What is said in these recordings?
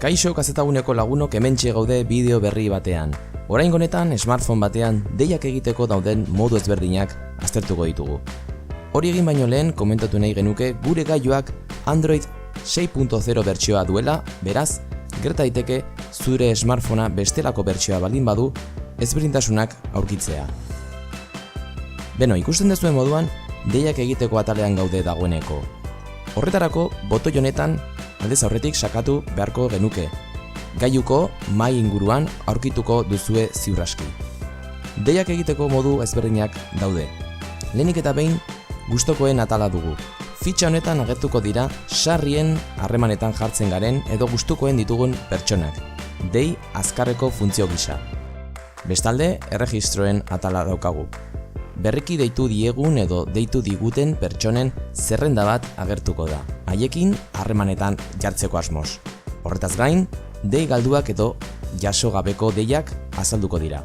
Kaixo kazetaguneko lagunok hementxe gaude bideo berri batean. Oraingo honetan smartphone batean deiak egiteko dauden modu ezberdinak aztertuko ditugu. Hori egin baino lehen komentatu nahi genuke gure gailuak Android 6.0 bertsioa duela, beraz, gerta daiteke zure smartphonea bestelako bertsioa baldin badu ezberdintasunak aurkitzea. Beno, ikusten duzuen moduan deiak egiteko atalean gaude dagoeneko. Horretarako botoi honetan aldez aurretik sakatu beharko genuke. Gailuko mahai inguruan aurkituko duzue ziur aski. Deiak egiteko modu ezberdinak daude. Lehenik eta behin gustokoen atala dugu. Fitxa honetan agertuko dira sarrien harremanetan jartzen garen edo gustukoen ditugun pertsonak. Dei azkarreko funtzio gisa. Bestalde, erregistroen atala daukagu. Berriki deitu diegun edo deitu diguten pertsonen zerrenda bat agertuko da. Haiekin harremanetan jartzeko asmoz. Horretaz gain, dei galduak edo jaso gabeko deiak azalduko dira.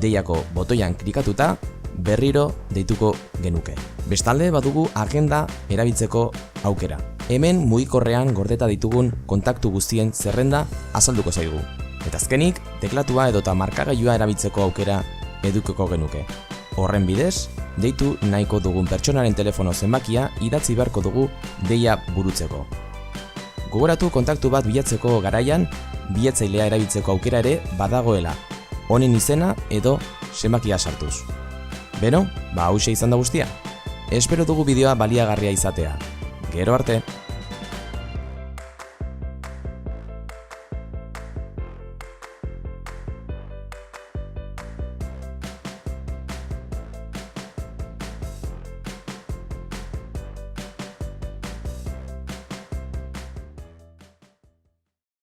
Deiako botoian klikatuta berriro deituko genuke. Bestalde badugu agenda erabiltzeko aukera. Hemen mugikorrean gordeta ditugun kontaktu guztien zerrenda azalduko zaigu. Eta azkenik, teklatua edota markagailua erabiltzeko aukera edukiko genuke. Horren bidez, deitu nahiko dugun pertsonaren telefono zenbakia idatzi beharko dugu deia burutzeko. Gogoratu kontaktu bat bilatzeko garaian, bilatzailea erabiltzeko aukera ere badagoela, honen izena edo zenbakia sartuz. Beno, hauxe izan da guztia. Espero dugu bideoa baliagarria izatea. Gero arte!